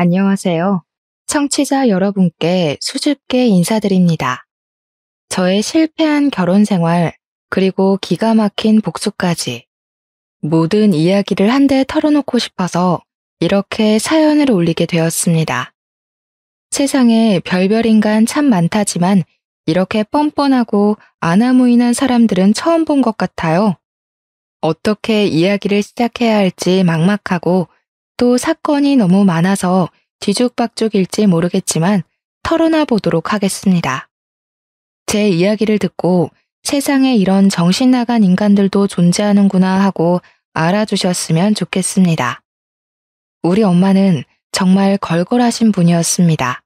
안녕하세요. 청취자 여러분께 수줍게 인사드립니다. 저의 실패한 결혼 생활, 그리고 기가 막힌 복수까지 모든 이야기를 한데 털어놓고 싶어서 이렇게 사연을 올리게 되었습니다. 세상에 별별 인간 참 많다지만 이렇게 뻔뻔하고 아나무인한 사람들은 처음 본 것 같아요. 어떻게 이야기를 시작해야 할지 막막하고 또 사건이 너무 많아서 뒤죽박죽일지 모르겠지만 털어놔 보도록 하겠습니다. 제 이야기를 듣고 세상에 이런 정신 나간 인간들도 존재하는구나 하고 알아주셨으면 좋겠습니다. 우리 엄마는 정말 걸걸하신 분이었습니다.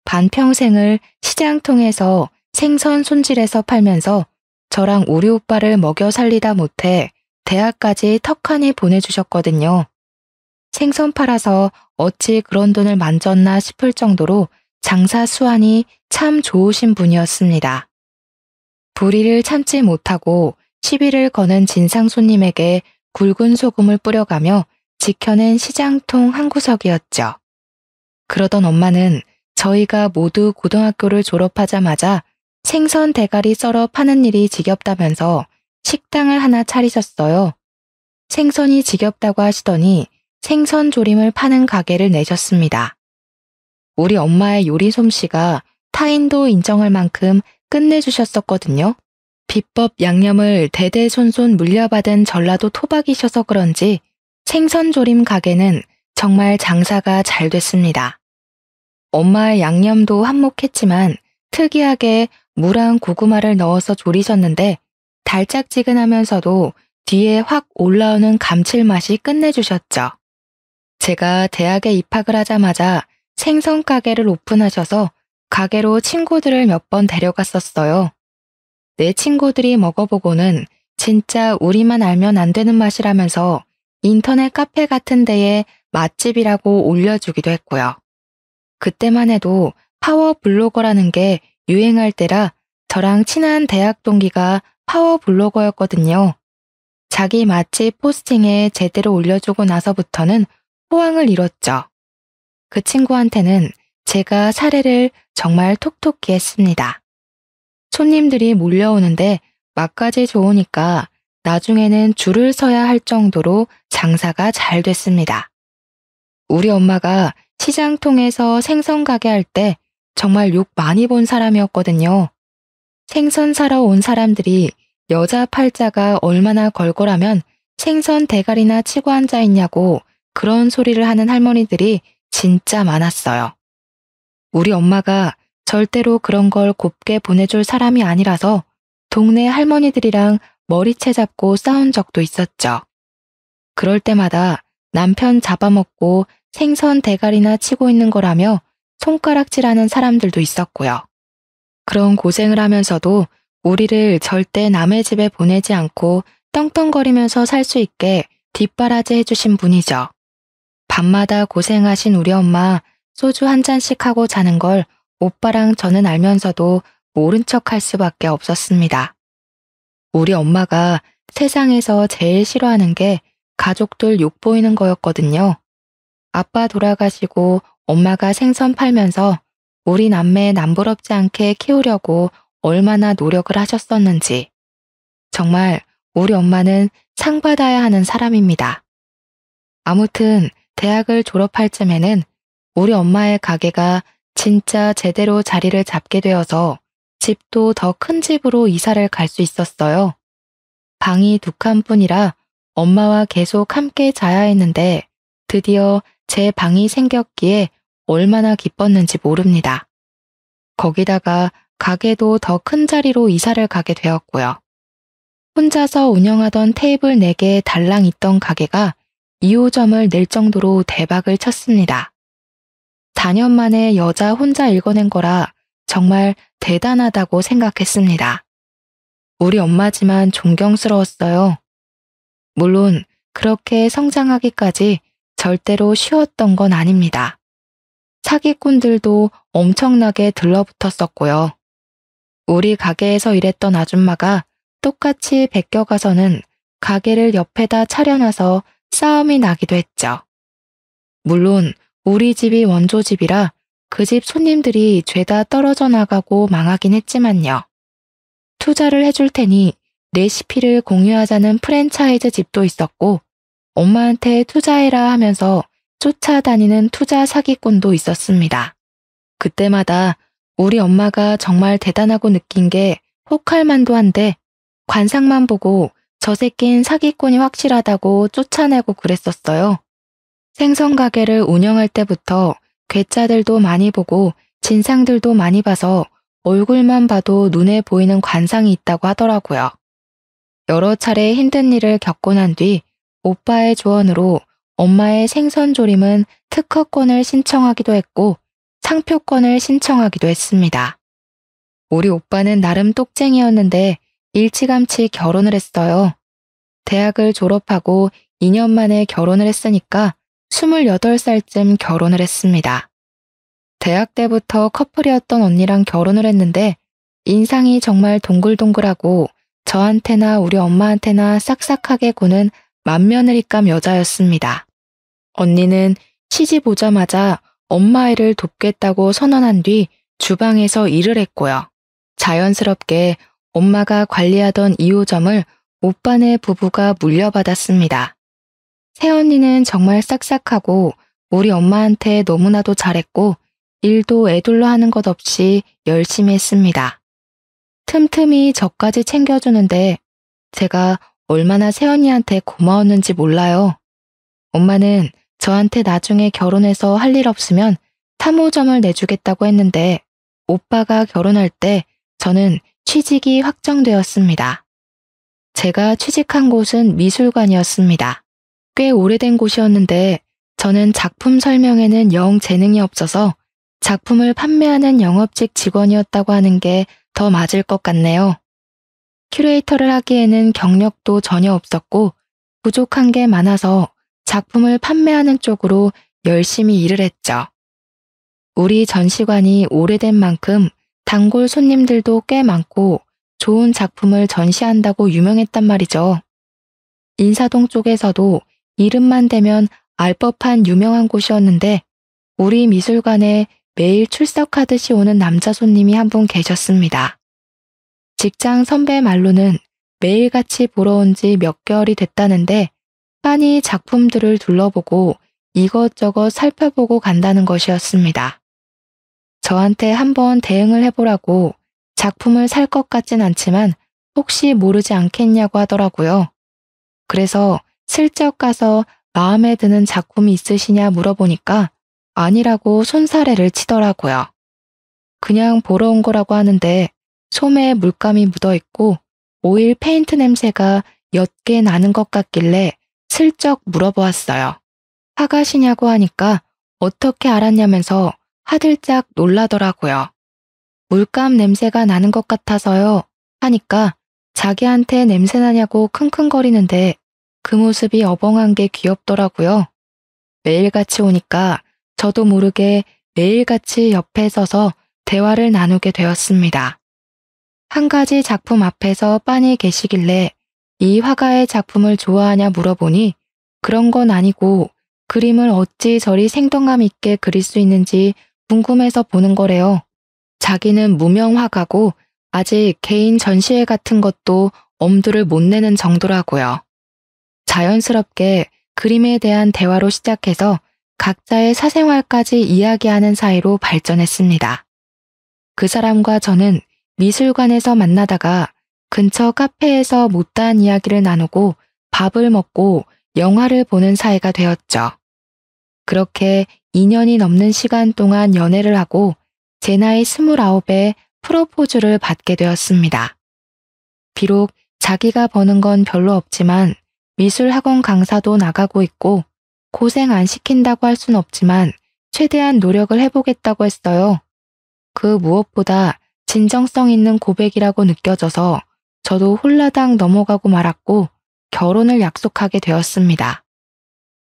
반평생을 시장통에서 생선 손질해서 팔면서 저랑 우리 오빠를 먹여 살리다 못해 대학까지 턱하니 보내주셨거든요. 생선 팔아서 어찌 그런 돈을 만졌나 싶을 정도로 장사 수완이 참 좋으신 분이었습니다. 불의를 참지 못하고 시비를 거는 진상 손님에게 굵은 소금을 뿌려가며 지켜낸 시장통 한 구석이었죠. 그러던 엄마는 저희가 모두 고등학교를 졸업하자마자 생선 대가리 썰어 파는 일이 지겹다면서 식당을 하나 차리셨어요. 생선이 지겹다고 하시더니 생선 조림을 파는 가게를 내셨습니다. 우리 엄마의 요리 솜씨가 타인도 인정할 만큼 끝내주셨었거든요. 비법 양념을 대대손손 물려받은 전라도 토박이셔서 그런지 생선 조림 가게는 정말 장사가 잘 됐습니다. 엄마의 양념도 한몫했지만 특이하게 무랑 고구마를 넣어서 조리셨는데 달짝지근하면서도 뒤에 확 올라오는 감칠맛이 끝내주셨죠. 제가 대학에 입학을 하자마자 생선 가게를 오픈하셔서 가게로 친구들을 몇 번 데려갔었어요. 내 친구들이 먹어보고는 진짜 우리만 알면 안 되는 맛이라면서 인터넷 카페 같은 데에 맛집이라고 올려주기도 했고요. 그때만 해도 파워 블로거라는 게 유행할 때라 저랑 친한 대학 동기가 파워 블로거였거든요. 자기 맛집 포스팅에 제대로 올려주고 나서부터는 호황을 이뤘죠. 그 친구한테는 제가 사례를 정말 톡톡히 했습니다. 손님들이 몰려오는데 맛까지 좋으니까 나중에는 줄을 서야 할 정도로 장사가 잘 됐습니다. 우리 엄마가 시장통에서 생선 가게 할 때 정말 욕 많이 본 사람이었거든요. 생선 사러 온 사람들이 여자 팔자가 얼마나 걸걸하면 생선 대가리나 치고 앉아 있냐고 그런 소리를 하는 할머니들이 진짜 많았어요. 우리 엄마가 절대로 그런 걸 곱게 보내줄 사람이 아니라서 동네 할머니들이랑 머리채 잡고 싸운 적도 있었죠. 그럴 때마다 남편 잡아먹고 생선 대가리나 치고 있는 거라며 손가락질하는 사람들도 있었고요. 그런 고생을 하면서도 우리를 절대 남의 집에 보내지 않고 떵떵거리면서 살 수 있게 뒷바라지 해주신 분이죠. 밤마다 고생하신 우리 엄마 소주 한 잔씩 하고 자는 걸 오빠랑 저는 알면서도 모른 척 할 수밖에 없었습니다. 우리 엄마가 세상에서 제일 싫어하는 게 가족들 욕 보이는 거였거든요. 아빠 돌아가시고 엄마가 생선 팔면서 우리 남매 남부럽지 않게 키우려고 얼마나 노력을 하셨었는지. 정말 우리 엄마는 상 받아야 하는 사람입니다. 아무튼 대학을 졸업할 쯤에는 우리 엄마의 가게가 진짜 제대로 자리를 잡게 되어서 집도 더 큰 집으로 이사를 갈 수 있었어요. 방이 2칸뿐이라 엄마와 계속 함께 자야 했는데 드디어 제 방이 생겼기에 얼마나 기뻤는지 모릅니다. 거기다가 가게도 더 큰 자리로 이사를 가게 되었고요. 혼자서 운영하던 테이블 4개 달랑 있던 가게가 2호점을 낼 정도로 대박을 쳤습니다. 4년 만에 여자 혼자 읽어낸 거라 정말 대단하다고 생각했습니다. 우리 엄마지만 존경스러웠어요. 물론 그렇게 성장하기까지 절대로 쉬웠던 건 아닙니다. 사기꾼들도 엄청나게 들러붙었었고요. 우리 가게에서 일했던 아줌마가 똑같이 베껴가서는 가게를 옆에다 차려놔서 싸움이 나기도 했죠. 물론 우리 집이 원조집이라 그 집 손님들이 죄다 떨어져 나가고 망하긴 했지만요. 투자를 해줄 테니 레시피를 공유하자는 프랜차이즈 집도 있었고 엄마한테 투자해라 하면서 쫓아다니는 투자 사기꾼도 있었습니다. 그때마다 우리 엄마가 정말 대단하고 느낀 게 혹할만도 한데 관상만 보고 저 새낀 사기꾼이 확실하다고 쫓아내고 그랬었어요. 생선 가게를 운영할 때부터 괴짜들도 많이 보고 진상들도 많이 봐서 얼굴만 봐도 눈에 보이는 관상이 있다고 하더라고요. 여러 차례 힘든 일을 겪고 난 뒤 오빠의 조언으로 엄마의 생선 조림은 특허권을 신청하기도 했고 상표권을 신청하기도 했습니다. 우리 오빠는 나름 똑쟁이였는데 일찌감치 결혼을 했어요. 대학을 졸업하고 2년 만에 결혼을 했으니까 28살쯤 결혼을 했습니다. 대학 때부터 커플이었던 언니랑 결혼을 했는데 인상이 정말 동글동글하고 저한테나 우리 엄마한테나 싹싹하게 구는 맏며느리감 여자였습니다. 언니는 시집 오자마자 엄마 일을 돕겠다고 선언한 뒤 주방에서 일을 했고요. 자연스럽게 엄마가 관리하던 2호점을 오빠네 부부가 물려받았습니다. 새언니는 정말 싹싹하고 우리 엄마한테 너무나도 잘했고 일도 애둘러 하는 것 없이 열심히 했습니다. 틈틈이 저까지 챙겨주는데 제가 얼마나 새언니한테 고마웠는지 몰라요. 엄마는 저한테 나중에 결혼해서 할 일 없으면 3호점을 내주겠다고 했는데 오빠가 결혼할 때 저는 취직이 확정되었습니다. 제가 취직한 곳은 미술관이었습니다. 꽤 오래된 곳이었는데 저는 작품 설명에는 영 재능이 없어서 작품을 판매하는 영업직 직원이었다고 하는 게 더 맞을 것 같네요. 큐레이터를 하기에는 경력도 전혀 없었고 부족한 게 많아서 작품을 판매하는 쪽으로 열심히 일을 했죠. 우리 전시관이 오래된 만큼 단골 손님들도 꽤 많고 좋은 작품을 전시한다고 유명했단 말이죠. 인사동 쪽에서도 이름만 대면 알 법한 유명한 곳이었는데 우리 미술관에 매일 출석하듯이 오는 남자 손님이 한 분 계셨습니다. 직장 선배 말로는 매일같이 보러 온 지 몇 개월이 됐다는데 빤히 작품들을 둘러보고 이것저것 살펴보고 간다는 것이었습니다. 저한테 한번 대응을 해보라고 작품을 살 것 같진 않지만 혹시 모르지 않겠냐고 하더라고요. 그래서 슬쩍 가서 마음에 드는 작품이 있으시냐 물어보니까 아니라고 손사래를 치더라고요. 그냥 보러 온 거라고 하는데 솜에 물감이 묻어있고 오일 페인트 냄새가 옅게 나는 것 같길래 슬쩍 물어보았어요. 화가시냐고 하니까 어떻게 알았냐면서 하들짝 놀라더라고요. 물감 냄새가 나는 것 같아서요 하니까 자기한테 냄새 나냐고 킁킁거리는데 그 모습이 어벙한 게 귀엽더라고요. 매일같이 오니까 저도 모르게 매일같이 옆에 서서 대화를 나누게 되었습니다. 한 가지 작품 앞에서 빤히 계시길래 이 화가의 작품을 좋아하냐 물어보니 그런 건 아니고 그림을 어찌 저리 생동감 있게 그릴 수 있는지 궁금해서 보는 거래요. 자기는 무명 화가고 아직 개인 전시회 같은 것도 엄두를 못 내는 정도라고요. 자연스럽게 그림에 대한 대화로 시작해서 각자의 사생활까지 이야기하는 사이로 발전했습니다. 그 사람과 저는 미술관에서 만나다가 근처 카페에서 못다한 이야기를 나누고 밥을 먹고 영화를 보는 사이가 되었죠. 그렇게 2년이 넘는 시간 동안 연애를 하고 제 나이 29에 프로포즈를 받게 되었습니다. 비록 자기가 버는 건 별로 없지만 미술학원 강사도 나가고 있고 고생 안 시킨다고 할 순 없지만 최대한 노력을 해보겠다고 했어요. 그 무엇보다 진정성 있는 고백이라고 느껴져서 저도 홀라당 넘어가고 말았고 결혼을 약속하게 되었습니다.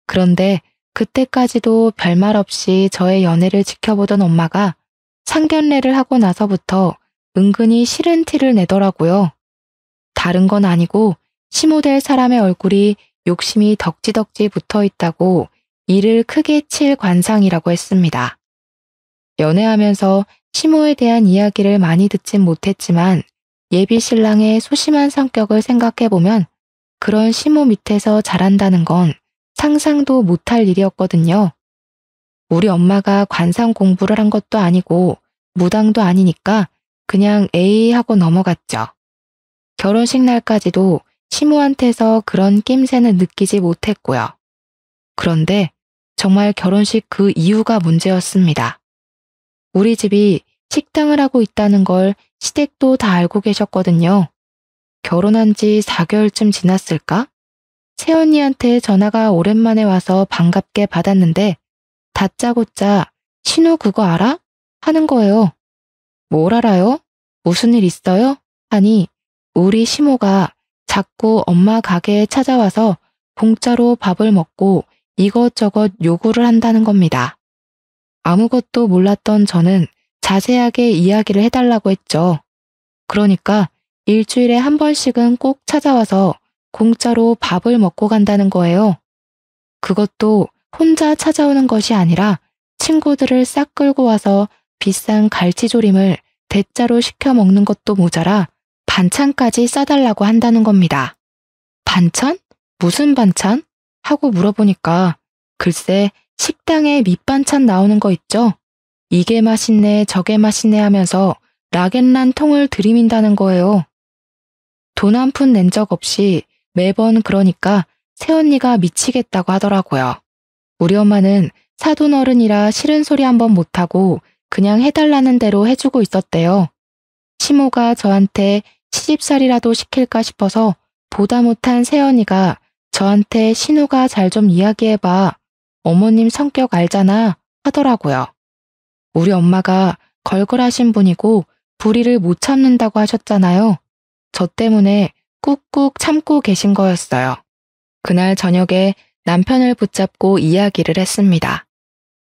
그런데 그때까지도 별말 없이 저의 연애를 지켜보던 엄마가 상견례를 하고 나서부터 은근히 싫은 티를 내더라고요. 다른 건 아니고 시모될 사람의 얼굴이 욕심이 덕지덕지 붙어 있다고 이를 크게 칠 관상이라고 했습니다. 연애하면서 시모에 대한 이야기를 많이 듣진 못했지만 예비 신랑의 소심한 성격을 생각해보면 그런 시모 밑에서 자란다는 건 상상도 못할 일이었거든요. 우리 엄마가 관상 공부를 한 것도 아니고 무당도 아니니까 그냥 에이 하고 넘어갔죠. 결혼식 날까지도 시모한테서 그런 낌새는 느끼지 못했고요. 그런데 정말 결혼식 그 이유가 문제였습니다. 우리 집이 식당을 하고 있다는 걸 시댁도 다 알고 계셨거든요. 결혼한 지 4개월쯤 지났을까? 새언니한테 전화가 오랜만에 와서 반갑게 받았는데 다짜고짜 신우 그거 알아? 하는 거예요. 뭘 알아요? 무슨 일 있어요? 하니 우리 시모가 자꾸 엄마 가게에 찾아와서 공짜로 밥을 먹고 이것저것 요구를 한다는 겁니다. 아무것도 몰랐던 저는 자세하게 이야기를 해달라고 했죠. 그러니까 일주일에 한 번씩은 꼭 찾아와서 공짜로 밥을 먹고 간다는 거예요. 그것도 혼자 찾아오는 것이 아니라 친구들을 싹 끌고 와서 비싼 갈치조림을 대짜로 시켜 먹는 것도 모자라 반찬까지 싸달라고 한다는 겁니다. 반찬? 무슨 반찬? 하고 물어보니까 글쎄 식당에 밑반찬 나오는 거 있죠? 이게 맛있네 저게 맛있네 하면서 락앤란 통을 들이민다는 거예요. 돈 한 푼 낸 적 없이 매번 그러니까 새언니가 미치겠다고 하더라고요. 우리 엄마는 사돈어른이라 싫은 소리 한번 못하고 그냥 해달라는 대로 해주고 있었대요. 시모가 저한테 시집살이라도 시킬까 싶어서 보다 못한 새언니가 저한테 신우가 잘 좀 이야기해봐. 어머님 성격 알잖아 하더라고요. 우리 엄마가 걸걸하신 분이고 불의를 못 참는다고 하셨잖아요. 저 때문에 꾹꾹 참고 계신 거였어요. 그날 저녁에 남편을 붙잡고 이야기를 했습니다.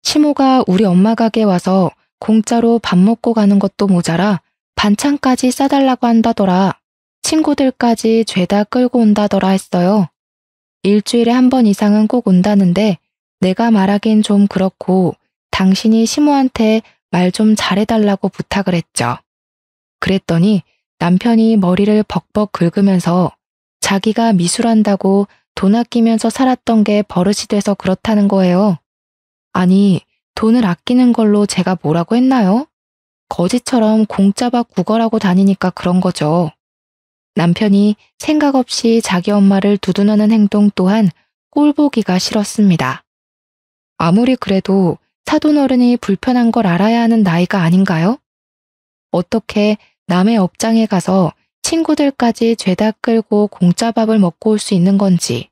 시모가 우리 엄마 가게 와서 공짜로 밥 먹고 가는 것도 모자라 반찬까지 싸달라고 한다더라. 친구들까지 죄다 끌고 온다더라 했어요. 일주일에 한 번 이상은 꼭 온다는데 내가 말하긴 좀 그렇고 당신이 시모한테 말 좀 잘해달라고 부탁을 했죠. 그랬더니 남편이 머리를 벅벅 긁으면서 자기가 미술한다고 돈 아끼면서 살았던 게 버릇이 돼서 그렇다는 거예요. 아니, 돈을 아끼는 걸로 제가 뭐라고 했나요? 거지처럼 공짜밥 구걸하고 다니니까 그런 거죠. 남편이 생각 없이 자기 엄마를 두둔하는 행동 또한 꼴보기가 싫었습니다. 아무리 그래도 사돈어른이 불편한 걸 알아야 하는 나이가 아닌가요? 어떻게 남의 업장에 가서 친구들까지 죄다 끌고 공짜밥을 먹고 올 수 있는 건지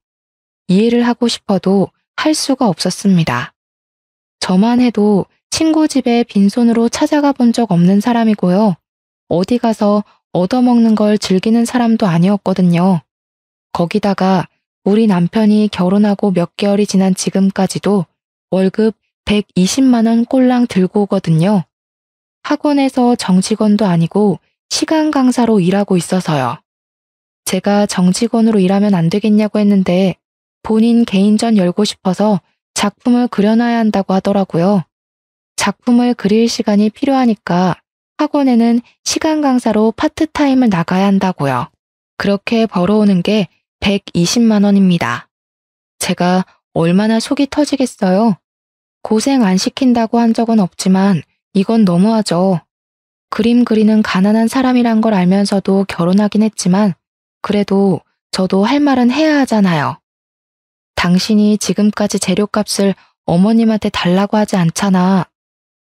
이해를 하고 싶어도 할 수가 없었습니다. 저만 해도 친구 집에 빈손으로 찾아가 본 적 없는 사람이고요. 어디 가서 얻어먹는 걸 즐기는 사람도 아니었거든요. 거기다가 우리 남편이 결혼하고 몇 개월이 지난 지금까지도 월급 120만 원 꼴랑 들고 오거든요. 학원에서 정직원도 아니고 시간 강사로 일하고 있어서요. 제가 정직원으로 일하면 안 되겠냐고 했는데 본인 개인전 열고 싶어서 작품을 그려놔야 한다고 하더라고요. 작품을 그릴 시간이 필요하니까 학원에는 시간 강사로 파트타임을 나가야 한다고요. 그렇게 벌어오는 게 120만 원입니다. 제가 얼마나 속이 터지겠어요. 고생 안 시킨다고 한 적은 없지만 이건 너무하죠. 그림 그리는 가난한 사람이란 걸 알면서도 결혼하긴 했지만 그래도 저도 할 말은 해야 하잖아요. 당신이 지금까지 재료값을 어머님한테 달라고 하지 않잖아.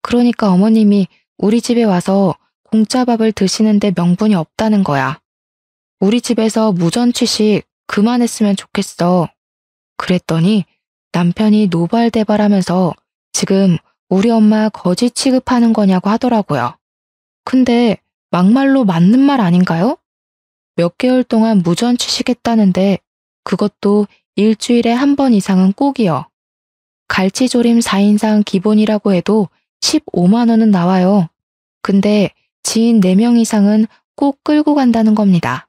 그러니까 어머님이 우리 집에 와서 공짜밥을 드시는데 명분이 없다는 거야. 우리 집에서 무전취식 그만했으면 좋겠어. 그랬더니 남편이 노발대발하면서 지금 우리 엄마 거지 취급하는 거냐고 하더라고요. 근데 막말로 맞는 말 아닌가요? 몇 개월 동안 무전취식했다는데 그것도 일주일에 한 번 이상은 꼭이요. 갈치조림 4인상 기본이라고 해도 15만 원은 나와요. 근데 지인 4명 이상은 꼭 끌고 간다는 겁니다.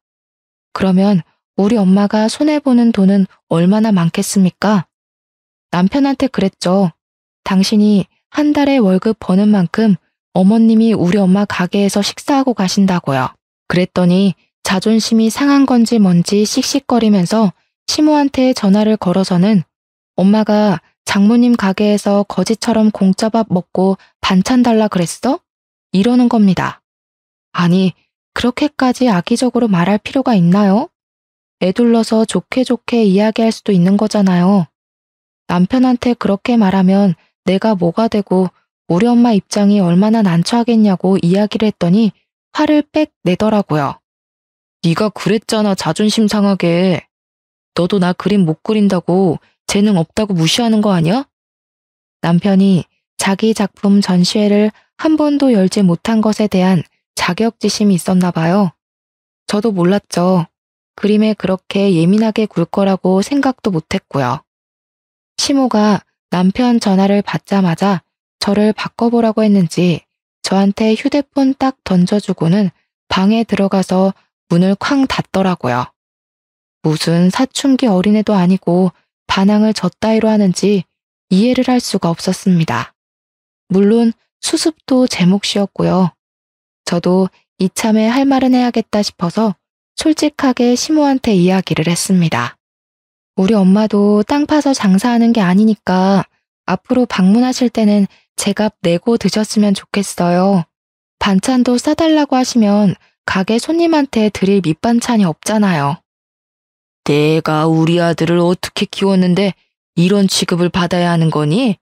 그러면 우리 엄마가 손해보는 돈은 얼마나 많겠습니까? 남편한테 그랬죠. 당신이 한 달에 월급 버는 만큼 어머님이 우리 엄마 가게에서 식사하고 가신다고요. 그랬더니 자존심이 상한 건지 뭔지 씩씩거리면서 시모한테 전화를 걸어서는 엄마가 장모님 가게에서 거지처럼 공짜밥 먹고 반찬 달라 그랬어? 이러는 겁니다. 아니, 그렇게까지 악의적으로 말할 필요가 있나요? 애둘러서 좋게 좋게 이야기할 수도 있는 거잖아요. 남편한테 그렇게 말하면 내가 뭐가 되고 우리 엄마 입장이 얼마나 난처하겠냐고 이야기를 했더니 화를 빽 내더라고요. 네가 그랬잖아, 자존심 상하게. 너도 나 그림 못 그린다고 재능 없다고 무시하는 거 아니야? 남편이 자기 작품 전시회를 한 번도 열지 못한 것에 대한 자격지심이 있었나 봐요. 저도 몰랐죠. 그림에 그렇게 예민하게 굴 거라고 생각도 못했고요. 시모가 남편 전화를 받자마자 저를 바꿔보라고 했는지 저한테 휴대폰 딱 던져주고는 방에 들어가서 문을 쾅 닫더라고요. 무슨 사춘기 어린애도 아니고 반항을 저 따위로 하는지 이해를 할 수가 없었습니다. 물론 수습도 제 몫이었고요. 저도 이참에 할 말은 해야겠다 싶어서 솔직하게 시모한테 이야기를 했습니다. 우리 엄마도 땅 파서 장사하는 게 아니니까 앞으로 방문하실 때는 제값 내고 드셨으면 좋겠어요. 반찬도 싸달라고 하시면 가게 손님한테 드릴 밑반찬이 없잖아요. 내가 우리 아들을 어떻게 키웠는데 이런 취급을 받아야 하는 거니?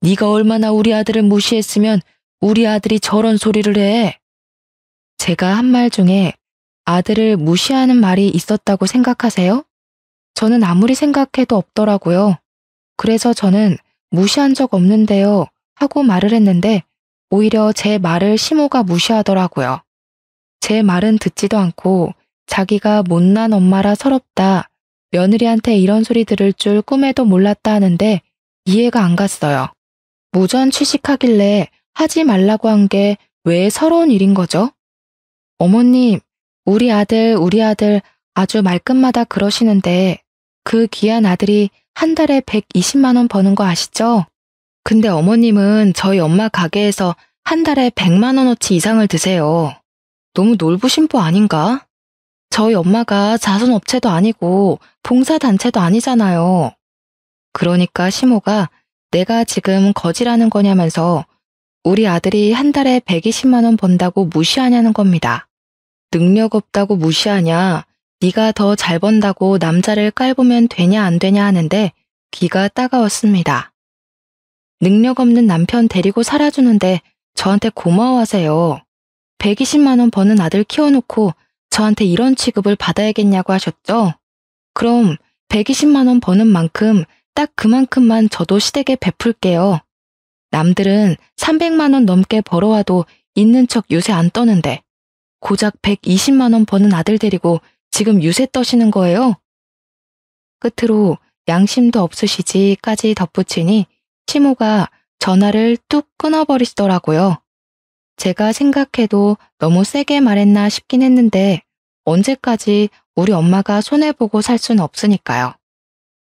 네가 얼마나 우리 아들을 무시했으면 우리 아들이 저런 소리를 해. 제가 한 말 중에 아들을 무시하는 말이 있었다고 생각하세요? 저는 아무리 생각해도 없더라고요. 그래서 저는 무시한 적 없는데요 하고 말을 했는데 오히려 제 말을 시모가 무시하더라고요. 제 말은 듣지도 않고 자기가 못난 엄마라 서럽다, 며느리한테 이런 소리 들을 줄 꿈에도 몰랐다 하는데 이해가 안 갔어요. 무전 취식하길래 하지 말라고 한 게 왜 서러운 일인 거죠? 어머님, 우리 아들 아주 말끝마다 그러시는데 그 귀한 아들이 한 달에 120만 원 버는 거 아시죠? 근데 어머님은 저희 엄마 가게에서 한 달에 100만 원어치 이상을 드세요. 너무 놀부심보 아닌가? 저희 엄마가 자선업체도 아니고 봉사단체도 아니잖아요. 그러니까 시모가 내가 지금 거지라는 거냐면서 우리 아들이 한 달에 120만 원 번다고 무시하냐는 겁니다. 능력 없다고 무시하냐, 네가 더 잘 번다고 남자를 깔보면 되냐 안 되냐 하는데 귀가 따가웠습니다. 능력 없는 남편 데리고 살아주는데 저한테 고마워하세요. 120만 원 버는 아들 키워놓고 저한테 이런 취급을 받아야겠냐고 하셨죠? 그럼 120만 원 버는 만큼 딱 그만큼만 저도 시댁에 베풀게요. 남들은 300만 원 넘게 벌어와도 있는 척 유세 안 떠는데 고작 120만 원 버는 아들 데리고 지금 유세 떠시는 거예요? 끝으로 양심도 없으시지까지 덧붙이니 시모가 전화를 뚝 끊어버리시더라고요. 제가 생각해도 너무 세게 말했나 싶긴 했는데 언제까지 우리 엄마가 손해보고 살 수는 없으니까요.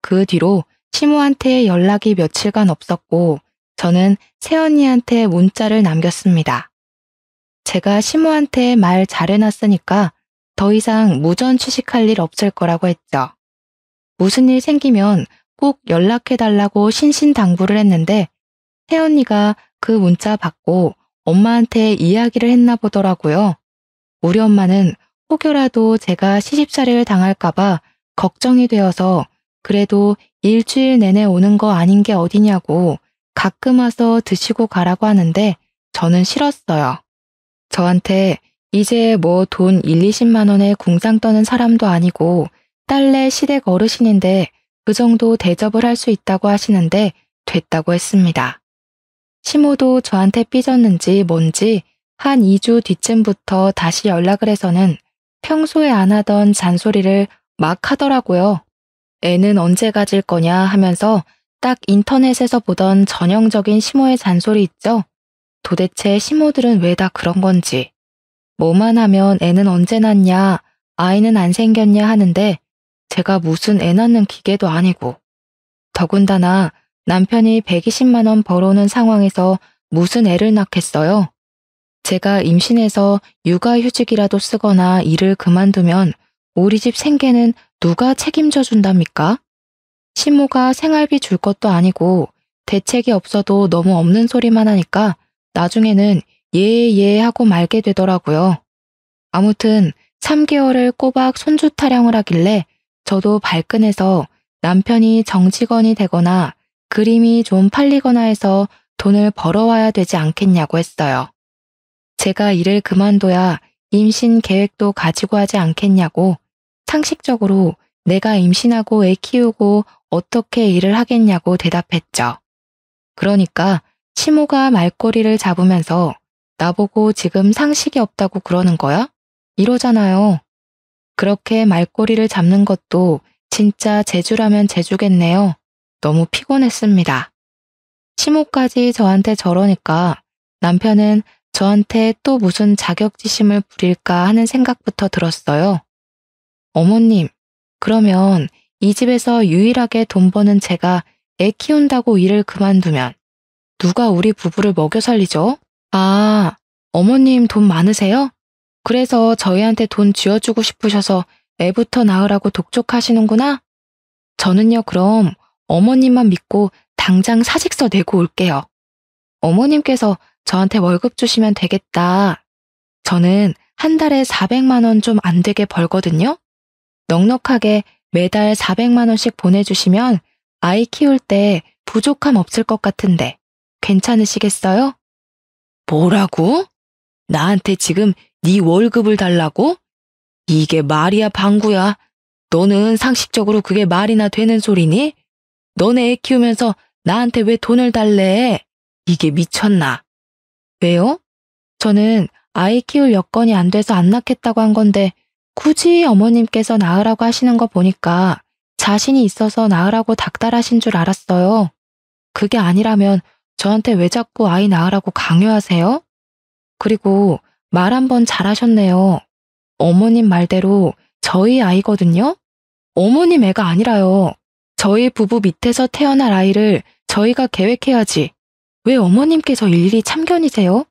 그 뒤로 시모한테 연락이 며칠간 없었고 저는 새언니한테 문자를 남겼습니다. 제가 시모한테 말 잘해놨으니까 더 이상 무전 취식할 일 없을 거라고 했죠. 무슨 일 생기면 꼭 연락해달라고 신신당부를 했는데 새언니가 그 문자 받고 엄마한테 이야기를 했나 보더라고요. 우리 엄마는 혹여라도 제가 시집살이를 당할까봐 걱정이 되어서 그래도 일주일 내내 오는 거 아닌 게 어디냐고 가끔 와서 드시고 가라고 하는데 저는 싫었어요. 저한테 이제 뭐 돈 20만 원에 궁상 떠는 사람도 아니고 딸내 시댁 어르신인데 그 정도 대접을 할 수 있다고 하시는데 됐다고 했습니다. 시모도 저한테 삐졌는지 뭔지 한 2주 뒤쯤부터 다시 연락을 해서는 평소에 안 하던 잔소리를 막 하더라고요. 애는 언제 가질 거냐 하면서 딱 인터넷에서 보던 전형적인 시모의 잔소리 있죠? 도대체 시모들은 왜 다 그런 건지. 뭐만 하면 애는 언제 낳냐, 아이는 안 생겼냐 하는데 제가 무슨 애 낳는 기계도 아니고. 더군다나 남편이 120만 원 벌어오는 상황에서 무슨 애를 낳겠어요? 제가 임신해서 육아휴직이라도 쓰거나 일을 그만두면 우리 집 생계는 누가 책임져 준답니까? 시모가 생활비 줄 것도 아니고 대책이 없어도 너무 없는 소리만 하니까 나중에는 예 하고 말게 되더라고요. 아무튼 3개월을 꼬박 손주 타령을 하길래 저도 발끈해서 남편이 정직원이 되거나 그림이 좀 팔리거나 해서 돈을 벌어와야 되지 않겠냐고 했어요. 제가 일을 그만둬야 임신 계획도 가지고 하지 않겠냐고, 상식적으로 내가 임신하고 애 키우고 어떻게 일을 하겠냐고 대답했죠. 그러니까 시모가 말꼬리를 잡으면서 나보고 지금 상식이 없다고 그러는 거야? 이러잖아요. 그렇게 말꼬리를 잡는 것도 진짜 재주라면 재주겠네요. 너무 피곤했습니다. 시모까지 저한테 저러니까 남편은 저한테 또 무슨 자격지심을 부릴까 하는 생각부터 들었어요. 어머님, 그러면 이 집에서 유일하게 돈 버는 제가 애 키운다고 일을 그만두면 누가 우리 부부를 먹여 살리죠? 아, 어머님 돈 많으세요? 그래서 저희한테 돈 쥐어주고 싶으셔서 애부터 낳으라고 독촉하시는구나? 저는요, 그럼 어머님만 믿고 당장 사직서 내고 올게요. 어머님께서 저한테 월급 주시면 되겠다. 저는 한 달에 400만 원 좀 안 되게 벌거든요. 넉넉하게 매달 400만 원씩 보내주시면 아이 키울 때 부족함 없을 것 같은데 괜찮으시겠어요? 뭐라고? 나한테 지금 네 월급을 달라고? 이게 말이야 방구야. 너는 상식적으로 그게 말이나 되는 소리니? 너네 애 키우면서 나한테 왜 돈을 달래? 이게 미쳤나? 왜요? 저는 아이 키울 여건이 안 돼서 안 낳겠다고 한 건데 굳이 어머님께서 낳으라고 하시는 거 보니까 자신이 있어서 낳으라고 닥달하신 줄 알았어요. 그게 아니라면 저한테 왜 자꾸 아이 낳으라고 강요하세요? 그리고 말 한 번 잘하셨네요. 어머님 말대로 저희 아이거든요? 어머님 애가 아니라요. 저희 부부 밑에서 태어날 아이를 저희가 계획해야지. 왜 어머님께서 일일이 참견이세요?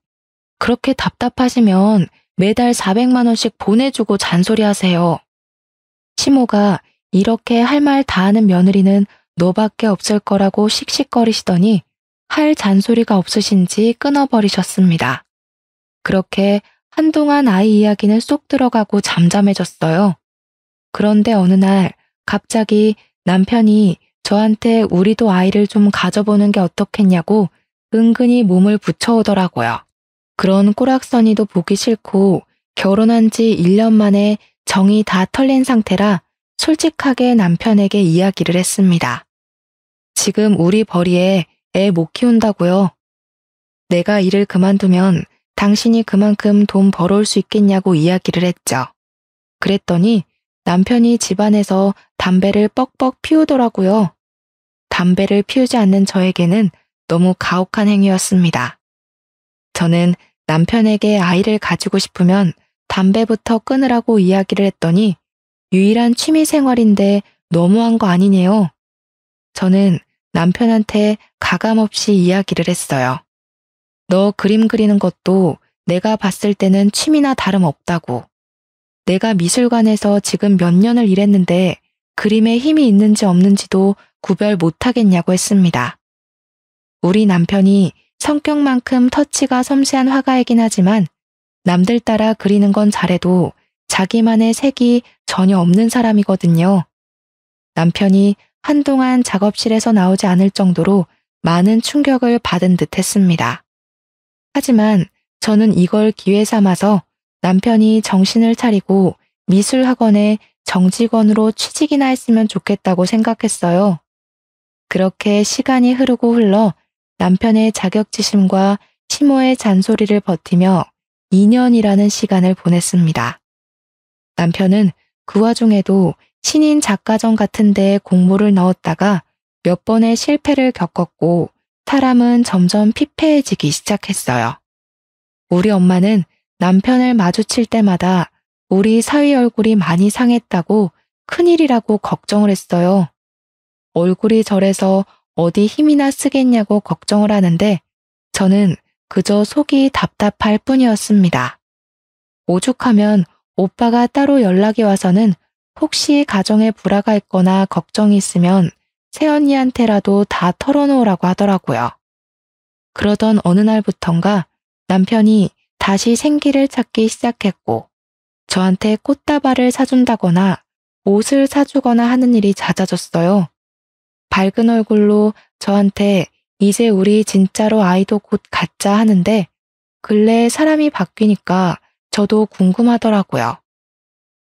그렇게 답답하시면 매달 400만 원씩 보내주고 잔소리하세요. 시모가 이렇게 할 말 다 하는 며느리는 너밖에 없을 거라고 씩씩거리시더니 할 잔소리가 없으신지 끊어버리셨습니다. 그렇게 한동안 아이 이야기는 쏙 들어가고 잠잠해졌어요. 그런데 어느 날 갑자기 남편이 저한테 우리도 아이를 좀 가져보는 게 어떻겠냐고 은근히 몸을 붙여오더라고요. 그런 꼬락서니도 보기 싫고 결혼한 지 1년 만에 정이 다 털린 상태라 솔직하게 남편에게 이야기를 했습니다. 지금 우리 벌이에 애 못 키운다고요. 내가 일을 그만두면 당신이 그만큼 돈 벌어올 수 있겠냐고 이야기를 했죠. 그랬더니 남편이 집안에서 담배를 뻑뻑 피우더라고요. 담배를 피우지 않는 저에게는 너무 가혹한 행위였습니다. 저는 남편에게 아이를 가지고 싶으면 담배부터 끊으라고 이야기를 했더니 유일한 취미 생활인데 너무한 거 아니네요. 저는 남편한테 가감없이 이야기를 했어요. 너 그림 그리는 것도 내가 봤을 때는 취미나 다름없다고. 내가 미술관에서 지금 몇 년을 일했는데 그림에 힘이 있는지 없는지도 구별 못하겠냐고 했습니다. 우리 남편이 성격만큼 터치가 섬세한 화가이긴 하지만 남들 따라 그리는 건 잘해도 자기만의 색이 전혀 없는 사람이거든요. 남편이 한동안 작업실에서 나오지 않을 정도로 많은 충격을 받은 듯 했습니다. 하지만 저는 이걸 기회 삼아서 남편이 정신을 차리고 미술학원에 정직원으로 취직이나 했으면 좋겠다고 생각했어요. 그렇게 시간이 흐르고 흘러 남편의 자격지심과 시모의 잔소리를 버티며 2년이라는 시간을 보냈습니다. 남편은 그 와중에도 신인 작가전 같은 데에 공모를 넣었다가 몇 번의 실패를 겪었고 사람은 점점 피폐해지기 시작했어요. 우리 엄마는 남편을 마주칠 때마다 우리 사위 얼굴이 많이 상했다고 큰일이라고 걱정을 했어요. 얼굴이 저래서 어디 힘이나 쓰겠냐고 걱정을 하는데 저는 그저 속이 답답할 뿐이었습니다. 오죽하면 오빠가 따로 연락이 와서는 혹시 가정에 불화가 있거나 걱정이 있으면 새언니한테라도 다 털어놓으라고 하더라고요. 그러던 어느 날부턴가 남편이 다시 생기를 찾기 시작했고 저한테 꽃다발을 사준다거나 옷을 사주거나 하는 일이 잦아졌어요. 밝은 얼굴로 저한테 이제 우리 진짜로 아이도 곧 갖자 하는데 근래에 사람이 바뀌니까 저도 궁금하더라고요.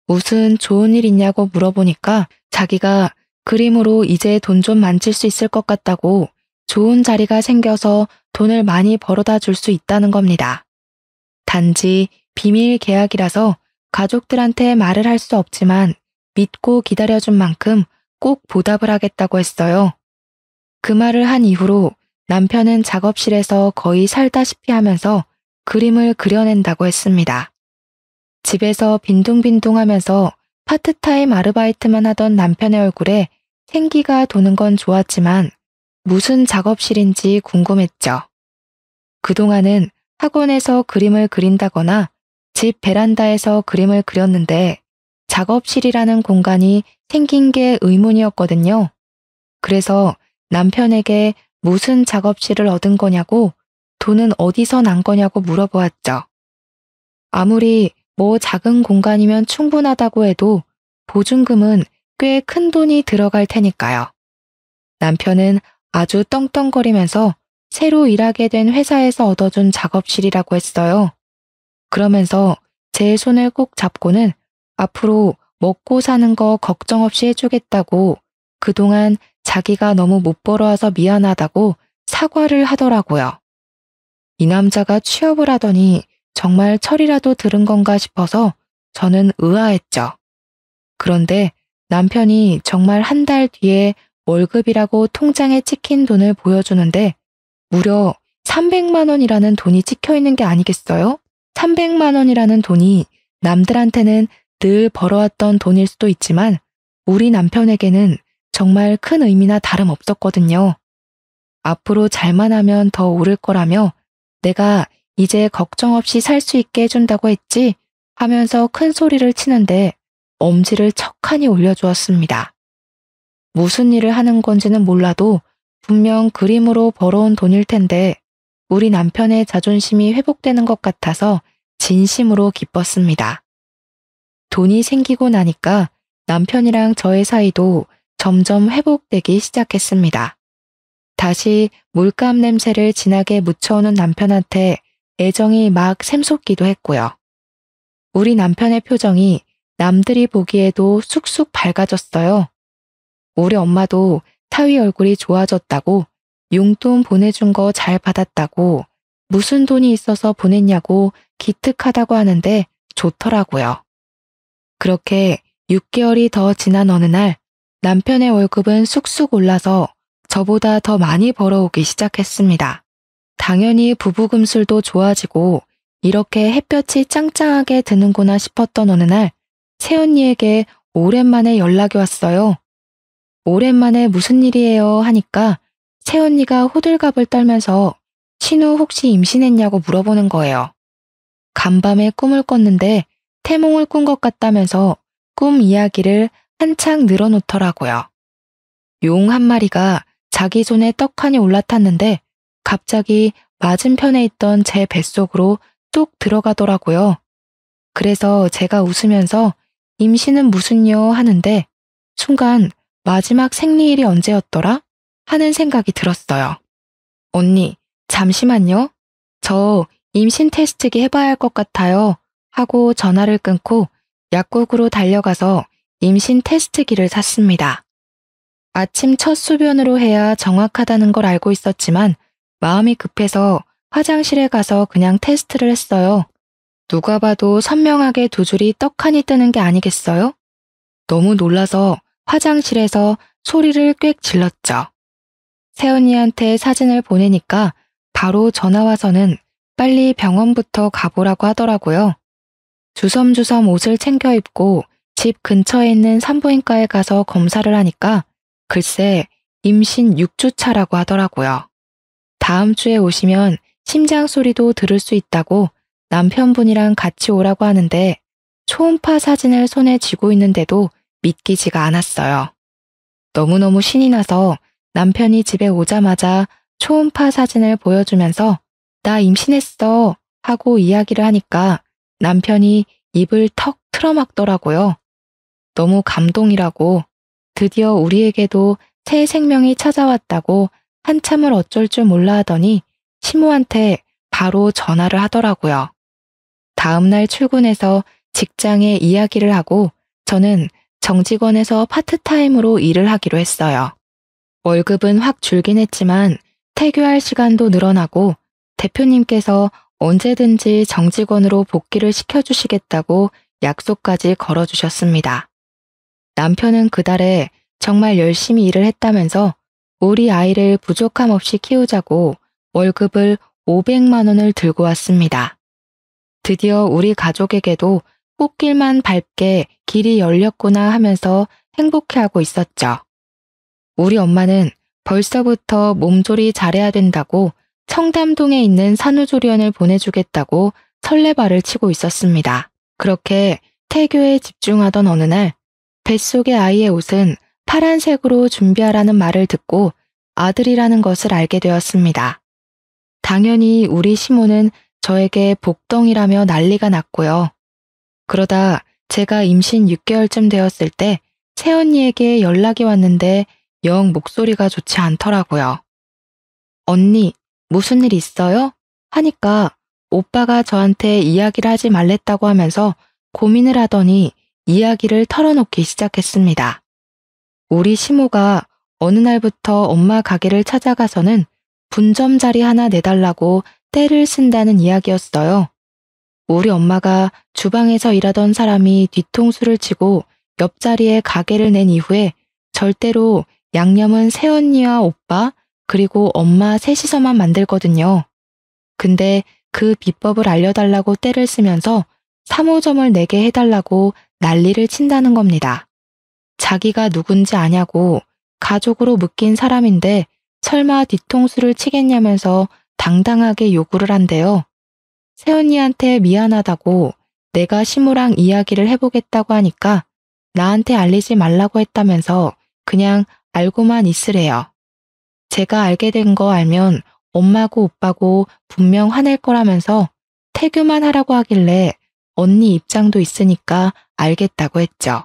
무슨 좋은 일 있냐고 물어보니까 자기가 그림으로 이제 돈 좀 만질 수 있을 것 같다고 좋은 자리가 생겨서 돈을 많이 벌어다 줄 수 있다는 겁니다. 단지 비밀 계약이라서 가족들한테 말을 할 수 없지만 믿고 기다려준 만큼 꼭 보답을 하겠다고 했어요. 그 말을 한 이후로 남편은 작업실에서 거의 살다시피 하면서 그림을 그려낸다고 했습니다. 집에서 빈둥빈둥하면서 파트타임 아르바이트만 하던 남편의 얼굴에 생기가 도는 건 좋았지만 무슨 작업실인지 궁금했죠. 그동안은 학원에서 그림을 그린다거나 집 베란다에서 그림을 그렸는데 작업실이라는 공간이 생긴 게 의문이었거든요. 그래서 남편에게 무슨 작업실을 얻은 거냐고 돈은 어디서 난 거냐고 물어보았죠. 아무리 뭐 작은 공간이면 충분하다고 해도 보증금은 꽤 큰 돈이 들어갈 테니까요. 남편은 아주 떵떵거리면서 새로 일하게 된 회사에서 얻어준 작업실이라고 했어요. 그러면서 제 손을 꼭 잡고는 앞으로 먹고 사는 거 걱정 없이 해주겠다고 그동안 자기가 너무 못 벌어와서 미안하다고 사과를 하더라고요. 이 남자가 취업을 하더니 정말 철이라도 들은 건가 싶어서 저는 의아했죠. 그런데 남편이 정말 한 달 뒤에 월급이라고 통장에 찍힌 돈을 보여주는데 무려 300만 원이라는 돈이 찍혀 있는 게 아니겠어요? 300만 원이라는 돈이 남들한테는 늘 벌어왔던 돈일 수도 있지만 우리 남편에게는 정말 큰 의미나 다름없었거든요. 앞으로 잘만 하면 더 오를 거라며 내가 이제 걱정 없이 살 수 있게 해준다고 했지 하면서 큰 소리를 치는데 엄지를 척하니 올려주었습니다. 무슨 일을 하는 건지는 몰라도 분명 그림으로 벌어온 돈일 텐데 우리 남편의 자존심이 회복되는 것 같아서 진심으로 기뻤습니다. 돈이 생기고 나니까 남편이랑 저의 사이도 점점 회복되기 시작했습니다. 다시 물감 냄새를 진하게 묻혀오는 남편한테 애정이 막 샘솟기도 했고요. 우리 남편의 표정이 남들이 보기에도 쑥쑥 밝아졌어요. 우리 엄마도 타위 얼굴이 좋아졌다고 용돈 보내준 거 잘 받았다고 무슨 돈이 있어서 보냈냐고 기특하다고 하는데 좋더라고요. 그렇게 6개월이 더 지난 어느 날 남편의 월급은 쑥쑥 올라서 저보다 더 많이 벌어오기 시작했습니다. 당연히 부부금술도 좋아지고 이렇게 햇볕이 짱짱하게 드는구나 싶었던 어느 날 새언니에게 오랜만에 연락이 왔어요. 오랜만에 무슨 일이에요 하니까 새언니가 호들갑을 떨면서 신우 혹시 임신했냐고 물어보는 거예요. 간밤에 꿈을 꿨는데 태몽을 꾼 것 같다면서 꿈 이야기를 한창 늘어놓더라고요. 용 한 마리가 자기 손에 떡하니 올라탔는데 갑자기 맞은편에 있던 제 뱃속으로 뚝 들어가더라고요. 그래서 제가 웃으면서 임신은 무슨요 하는데 순간 마지막 생리일이 언제였더라? 하는 생각이 들었어요. 언니, 잠시만요. 저 임신 테스트기 해봐야 할 것 같아요. 하고 전화를 끊고 약국으로 달려가서 임신 테스트기를 샀습니다. 아침 첫 소변으로 해야 정확하다는 걸 알고 있었지만 마음이 급해서 화장실에 가서 그냥 테스트를 했어요. 누가 봐도 선명하게 두 줄이 떡하니 뜨는 게 아니겠어요? 너무 놀라서 화장실에서 소리를 꽥 질렀죠. 새언니한테 사진을 보내니까 바로 전화 와서는 빨리 병원부터 가보라고 하더라고요. 주섬주섬 옷을 챙겨 입고 집 근처에 있는 산부인과에 가서 검사를 하니까 글쎄 임신 6주 차라고 하더라고요. 다음 주에 오시면 심장 소리도 들을 수 있다고 남편분이랑 같이 오라고 하는데 초음파 사진을 손에 쥐고 있는데도 믿기지가 않았어요. 너무너무 신이 나서 남편이 집에 오자마자 초음파 사진을 보여주면서 나 임신했어 하고 이야기를 하니까 남편이 입을 턱 틀어막더라고요. 너무 감동이라고 드디어 우리에게도 새 생명이 찾아왔다고 한참을 어쩔 줄 몰라 하더니 시모한테 바로 전화를 하더라고요. 다음날 출근해서 직장에 이야기를 하고 저는 정직원에서 파트타임으로 일을 하기로 했어요. 월급은 확 줄긴 했지만 퇴교할 시간도 늘어나고 대표님께서 언제든지 정직원으로 복귀를 시켜주시겠다고 약속까지 걸어주셨습니다. 남편은 그달에 정말 열심히 일을 했다면서 우리 아이를 부족함 없이 키우자고 월급을 500만 원을 들고 왔습니다. 드디어 우리 가족에게도 꽃길만 밟게 길이 열렸구나 하면서 행복해하고 있었죠. 우리 엄마는 벌써부터 몸조리 잘해야 된다고 청담동에 있는 산후조리원을 보내주겠다고 설레발을 치고 있었습니다. 그렇게 태교에 집중하던 어느 날 뱃속의 아이의 옷은 파란색으로 준비하라는 말을 듣고 아들이라는 것을 알게 되었습니다. 당연히 우리 시모는 저에게 복덩이라며 난리가 났고요. 그러다 제가 임신 6개월쯤 되었을 때 새언니에게 연락이 왔는데 영 목소리가 좋지 않더라고요. 언니, 무슨 일 있어요? 하니까 오빠가 저한테 이야기를 하지 말랬다고 하면서 고민을 하더니 이야기를 털어놓기 시작했습니다. 우리 시모가 어느 날부터 엄마 가게를 찾아가서는 분점 자리 하나 내달라고 떼를 쓴다는 이야기였어요. 우리 엄마가 주방에서 일하던 사람이 뒤통수를 치고 옆자리에 가게를 낸 이후에 절대로 양념은 새언니와 오빠 그리고 엄마 셋이서만 만들거든요. 근데 그 비법을 알려달라고 떼를 쓰면서 3호점을 내게 해달라고 난리를 친다는 겁니다. 자기가 누군지 아냐고 가족으로 묶인 사람인데 설마 뒤통수를 치겠냐면서 당당하게 요구를 한대요. 새언니한테 미안하다고 내가 시모랑 이야기를 해보겠다고 하니까 나한테 알리지 말라고 했다면서 그냥 알고만 있으래요. 제가 알게 된 거 알면 엄마고 오빠고 분명 화낼 거라면서 태교만 하라고 하길래 언니 입장도 있으니까 알겠다고 했죠.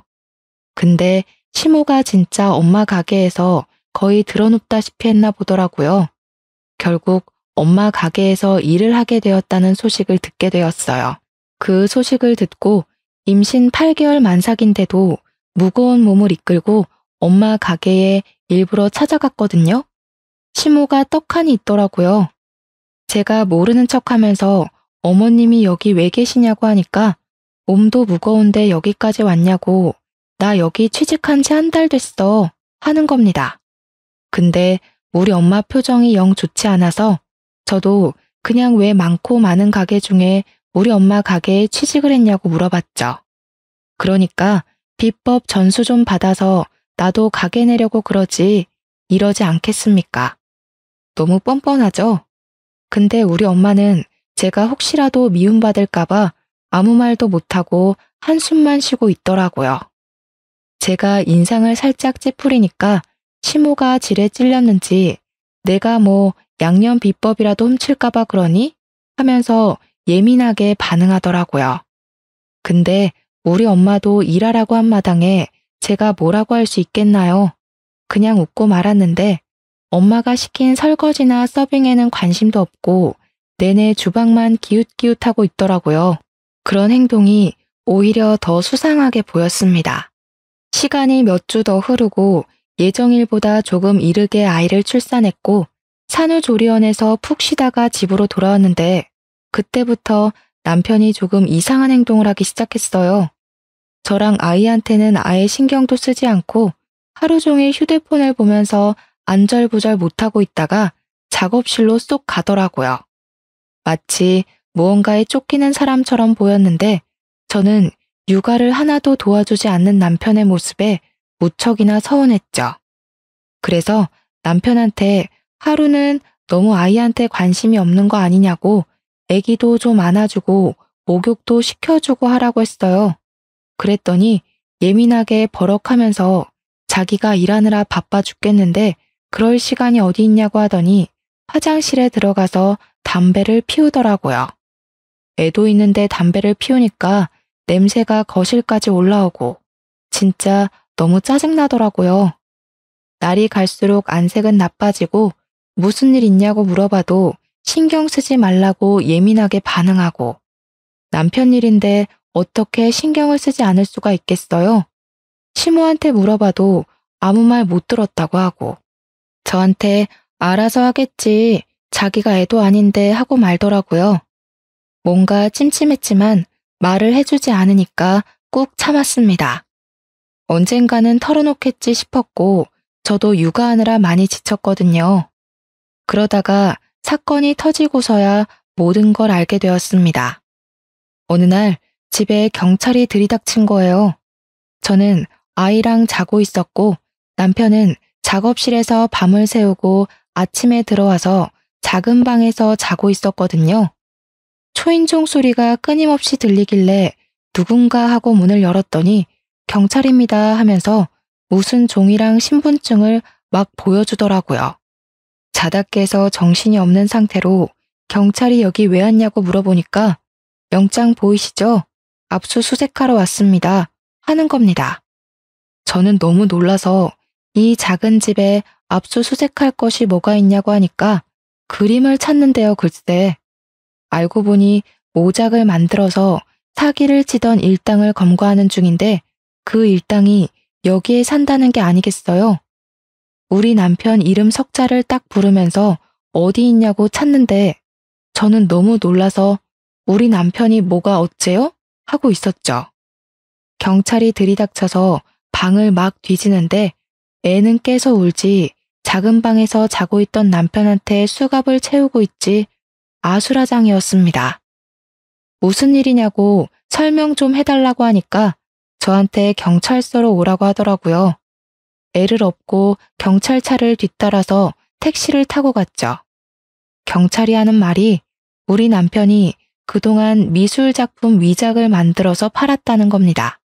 근데 시모가 진짜 엄마 가게에서 거의 드러눕다시피 했나 보더라고요. 결국 엄마 가게에서 일을 하게 되었다는 소식을 듣게 되었어요. 그 소식을 듣고 임신 8개월 만삭인데도 무거운 몸을 이끌고 엄마 가게에 일부러 찾아갔거든요. 시모가 떡하니 있더라고요. 제가 모르는 척하면서 어머님이 여기 왜 계시냐고 하니까 몸도 무거운데 여기까지 왔냐고 나 여기 취직한 지 한 달 됐어 하는 겁니다. 근데 우리 엄마 표정이 영 좋지 않아서 저도 그냥 왜 많고 많은 가게 중에 우리 엄마 가게에 취직을 했냐고 물어봤죠. 그러니까 비법 전수 좀 받아서 나도 가게 내려고 그러지 이러지 않겠습니까? 너무 뻔뻔하죠? 근데 우리 엄마는 제가 혹시라도 미움받을까봐 아무 말도 못하고 한숨만 쉬고 있더라고요. 제가 인상을 살짝 찌푸리니까 시모가 지레 찔렸는지 내가 뭐 양념 비법이라도 훔칠까봐 그러니? 하면서 예민하게 반응하더라고요. 근데 우리 엄마도 일하라고 한 마당에 제가 뭐라고 할 수 있겠나요? 그냥 웃고 말았는데 엄마가 시킨 설거지나 서빙에는 관심도 없고 내내 주방만 기웃기웃하고 있더라고요. 그런 행동이 오히려 더 수상하게 보였습니다. 시간이 몇 주 더 흐르고 예정일보다 조금 이르게 아이를 출산했고 산후조리원에서 푹 쉬다가 집으로 돌아왔는데 그때부터 남편이 조금 이상한 행동을 하기 시작했어요. 저랑 아이한테는 아예 신경도 쓰지 않고 하루 종일 휴대폰을 보면서 안절부절 못하고 있다가 작업실로 쏙 가더라고요. 마치 무언가에 쫓기는 사람처럼 보였는데 저는 육아를 하나도 도와주지 않는 남편의 모습에 무척이나 서운했죠. 그래서 남편한테 하루는 너무 아이한테 관심이 없는 거 아니냐고 애기도 좀 안아주고 목욕도 시켜주고 하라고 했어요. 그랬더니 예민하게 버럭하면서 자기가 일하느라 바빠 죽겠는데 그럴 시간이 어디 있냐고 하더니 화장실에 들어가서 담배를 피우더라고요. 애도 있는데 담배를 피우니까 냄새가 거실까지 올라오고 진짜 너무 짜증나더라고요. 날이 갈수록 안색은 나빠지고 무슨 일 있냐고 물어봐도 신경 쓰지 말라고 예민하게 반응하고 남편 일인데 어떻게 신경을 쓰지 않을 수가 있겠어요? 시모한테 물어봐도 아무 말 못 들었다고 하고 저한테 알아서 하겠지 자기가 애도 아닌데 하고 말더라고요. 뭔가 찜찜했지만 말을 해주지 않으니까 꾹 참았습니다. 언젠가는 털어놓겠지 싶었고 저도 육아하느라 많이 지쳤거든요. 그러다가 사건이 터지고서야 모든 걸 알게 되었습니다. 어느 날 집에 경찰이 들이닥친 거예요. 저는 아이랑 자고 있었고 남편은 작업실에서 밤을 새우고 아침에 들어와서 작은 방에서 자고 있었거든요. 초인종 소리가 끊임없이 들리길래 누군가 하고 문을 열었더니 경찰입니다 하면서 무슨 종이랑 신분증을 막 보여주더라고요. 자다 깨서 정신이 없는 상태로 경찰이 여기 왜 왔냐고 물어보니까 영장 보이시죠? 압수수색하러 왔습니다. 하는 겁니다. 저는 너무 놀라서 이 작은 집에 압수수색할 것이 뭐가 있냐고 하니까 그림을 찾는데요, 글쎄. 알고 보니 모작을 만들어서 사기를 치던 일당을 검거하는 중인데 그 일당이 여기에 산다는 게 아니겠어요? 우리 남편 이름 석자를 딱 부르면서 어디 있냐고 찾는데 저는 너무 놀라서 우리 남편이 뭐가 어째요? 하고 있었죠. 경찰이 들이닥쳐서 방을 막 뒤지는데 애는 깨서 울지 작은 방에서 자고 있던 남편한테 수갑을 채우고 있지 아수라장이었습니다. 무슨 일이냐고 설명 좀 해달라고 하니까 저한테 경찰서로 오라고 하더라고요. 애를 업고 경찰차를 뒤따라서 택시를 타고 갔죠. 경찰이 하는 말이 우리 남편이 그동안 미술작품 위작을 만들어서 팔았다는 겁니다.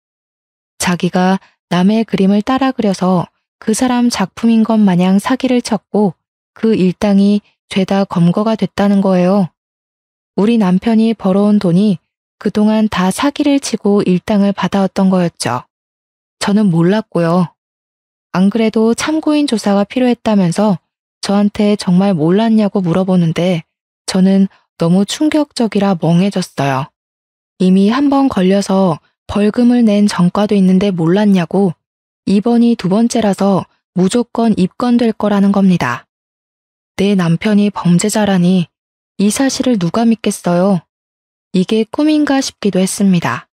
자기가 남의 그림을 따라 그려서 그 사람 작품인 것 마냥 사기를 쳤고 그 일당이 죄다 검거가 됐다는 거예요. 우리 남편이 벌어온 돈이 그동안 다 사기를 치고 일당을 받아왔던 거였죠. 저는 몰랐고요. 안 그래도 참고인 조사가 필요했다면서 저한테 정말 몰랐냐고 물어보는데 저는 너무 충격적이라 멍해졌어요. 이미 한 번 걸려서 벌금을 낸 전과도 있는데 몰랐냐고 이번이 두 번째라서 무조건 입건될 거라는 겁니다. 내 남편이 범죄자라니 이 사실을 누가 믿겠어요? 이게 꿈인가 싶기도 했습니다.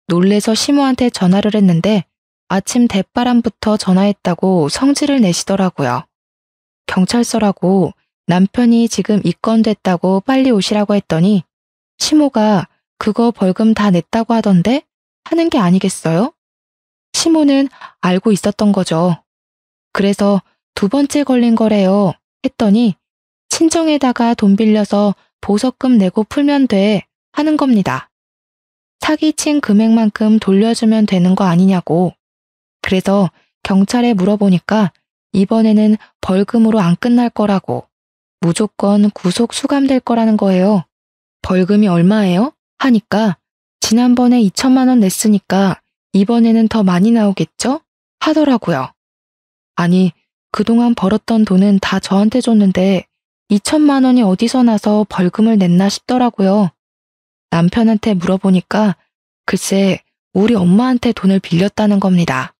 놀래서 시모한테 전화를 했는데 아침 대바람부터 전화했다고 성질을 내시더라고요. 경찰서라고 남편이 지금 입건됐다고 빨리 오시라고 했더니 시모가 그거 벌금 다 냈다고 하던데 하는 게 아니겠어요? 시모는 알고 있었던 거죠. 그래서 두 번째 걸린 거래요 했더니 친정에다가 돈 빌려서 보석금 내고 풀면 돼 하는 겁니다. 사기친 금액만큼 돌려주면 되는 거 아니냐고. 그래서 경찰에 물어보니까 이번에는 벌금으로 안 끝날 거라고 무조건 구속 수감될 거라는 거예요. 벌금이 얼마예요? 하니까 지난번에 2천만 원 냈으니까 이번에는 더 많이 나오겠죠? 하더라고요. 아니, 그동안 벌었던 돈은 다 저한테 줬는데 2천만 원이 어디서 나서 벌금을 냈나 싶더라고요. 남편한테 물어보니까 글쎄 우리 엄마한테 돈을 빌렸다는 겁니다.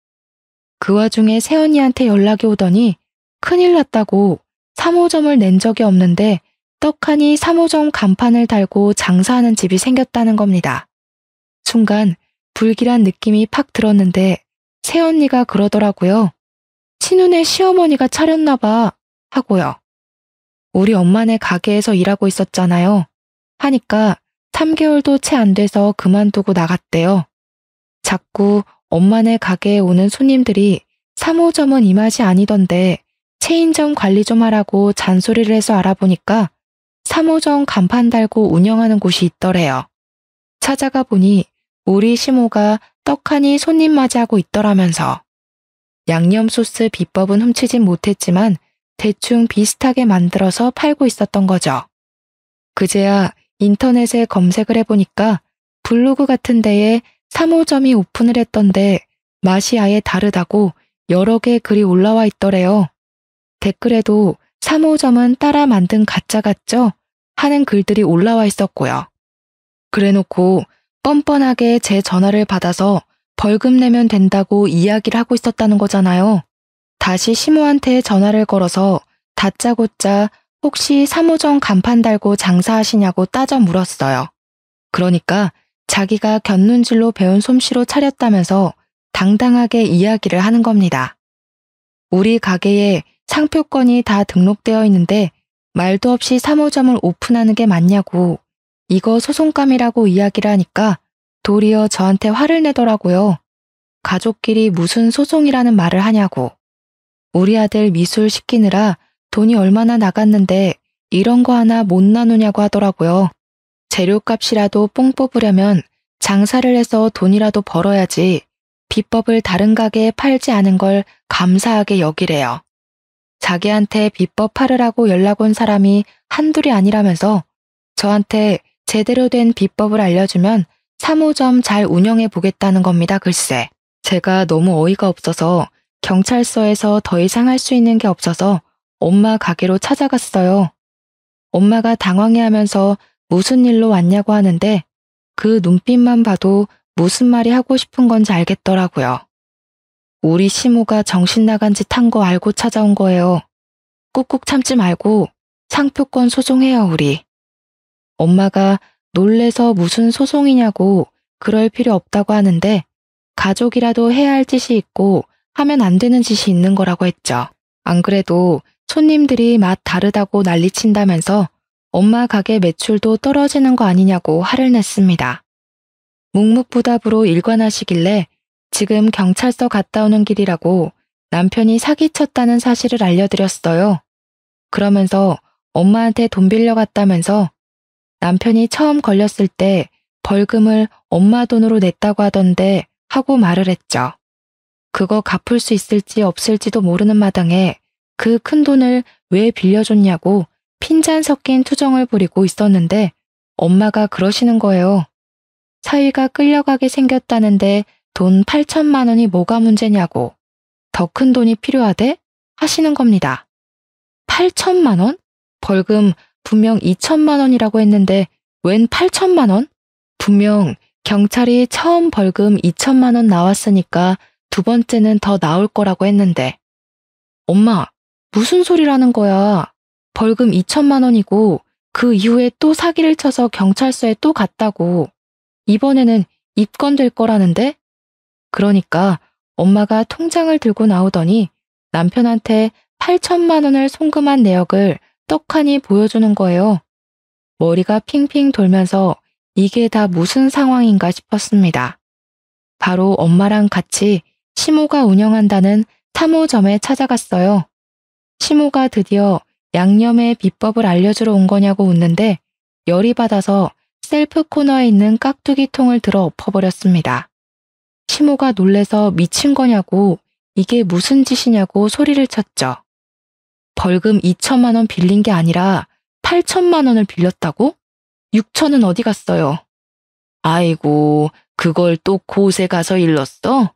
그 와중에 새언니한테 연락이 오더니 큰일 났다고 3호점을 낸 적이 없는데 떡하니 3호점 간판을 달고 장사하는 집이 생겼다는 겁니다. 순간 불길한 느낌이 팍 들었는데 새언니가 그러더라고요. 친훈의 시어머니가 차렸나 봐 하고요. 우리 엄마네 가게에서 일하고 있었잖아요. 하니까 3개월도 채 안 돼서 그만두고 나갔대요. 자꾸 엄마네 가게에 오는 손님들이 3호점은 이 맛이 아니던데 체인점 관리 좀 하라고 잔소리를 해서 알아보니까 3호점 간판 달고 운영하는 곳이 있더래요. 찾아가 보니 우리 시모가 떡하니 손님 맞이하고 있더라면서. 양념 소스 비법은 훔치진 못했지만 대충 비슷하게 만들어서 팔고 있었던 거죠. 그제야 인터넷에 검색을 해보니까 블로그 같은 데에 3호점이 오픈을 했던데 맛이 아예 다르다고 여러 개 글이 올라와 있더래요. 댓글에도 3호점은 따라 만든 가짜 같죠? 하는 글들이 올라와 있었고요. 그래놓고 뻔뻔하게 제 전화를 받아서 벌금 내면 된다고 이야기를 하고 있었다는 거잖아요. 다시 시모한테 전화를 걸어서 다짜고짜 혹시 3호점 간판 달고 장사하시냐고 따져 물었어요. 그러니까 자기가 곁눈질로 배운 솜씨로 차렸다면서 당당하게 이야기를 하는 겁니다. 우리 가게에 상표권이 다 등록되어 있는데 말도 없이 3호점을 오픈하는 게 맞냐고 이거 소송감이라고 이야기를 하니까 도리어 저한테 화를 내더라고요. 가족끼리 무슨 소송이라는 말을 하냐고. 우리 아들 미술 시키느라 돈이 얼마나 나갔는데 이런 거 하나 못 나누냐고 하더라고요. 재료값이라도 뽕 뽑으려면 장사를 해서 돈이라도 벌어야지 비법을 다른 가게에 팔지 않은 걸 감사하게 여기래요. 자기한테 비법 팔으라고 연락 온 사람이 한둘이 아니라면서 저한테 제대로 된 비법을 알려주면 3호점 잘 운영해 보겠다는 겁니다. 글쎄. 제가 너무 어이가 없어서 경찰서에서 더 이상 할 수 있는 게 없어서 엄마 가게로 찾아갔어요. 엄마가 당황해하면서 무슨 일로 왔냐고 하는데 그 눈빛만 봐도 무슨 말이 하고 싶은 건지 알겠더라고요. 우리 시모가 정신 나간 짓 한 거 알고 찾아온 거예요. 꾹꾹 참지 말고 상표권 소송해요, 우리. 엄마가 놀래서 무슨 소송이냐고 그럴 필요 없다고 하는데 가족이라도 해야 할 짓이 있고 하면 안 되는 짓이 있는 거라고 했죠. 안 그래도 손님들이 맛 다르다고 난리친다면서 엄마 가게 매출도 떨어지는 거 아니냐고 화를 냈습니다. 묵묵부답으로 일관하시길래 지금 경찰서 갔다 오는 길이라고 남편이 사기쳤다는 사실을 알려드렸어요. 그러면서 엄마한테 돈 빌려갔다면서 남편이 처음 걸렸을 때 벌금을 엄마 돈으로 냈다고 하던데 하고 말을 했죠. 그거 갚을 수 있을지 없을지도 모르는 마당에 그 큰 돈을 왜 빌려줬냐고 핀잔 섞인 투정을 부리고 있었는데 엄마가 그러시는 거예요. 사위가 끌려가게 생겼다는데 돈 8천만 원이 뭐가 문제냐고 더 큰 돈이 필요하대? 하시는 겁니다. 8천만 원? 벌금 분명 2천만 원이라고 했는데 웬 8천만 원? 분명 경찰이 처음 벌금 2천만 원 나왔으니까 두 번째는 더 나올 거라고 했는데. 엄마, 무슨 소리라는 거야. 벌금 2천만 원이고 그 이후에 또 사기를 쳐서 경찰서에 또 갔다고. 이번에는 입건될 거라는데? 그러니까 엄마가 통장을 들고 나오더니 남편한테 8천만 원을 송금한 내역을 떡하니 보여주는 거예요. 머리가 핑핑 돌면서 이게 다 무슨 상황인가 싶었습니다. 바로 엄마랑 같이 시모가 운영한다는 3호점에 찾아갔어요. 시모가 드디어 양념의 비법을 알려주러 온 거냐고 묻는데 열이 받아서 셀프 코너에 있는 깍두기 통을 들어 엎어버렸습니다. 시모가 놀래서 미친 거냐고 이게 무슨 짓이냐고 소리를 쳤죠. 벌금 2천만 원 빌린 게 아니라 8천만 원을 빌렸다고? 6천은 어디 갔어요? 아이고, 그걸 또 곳에 가서 일렀어?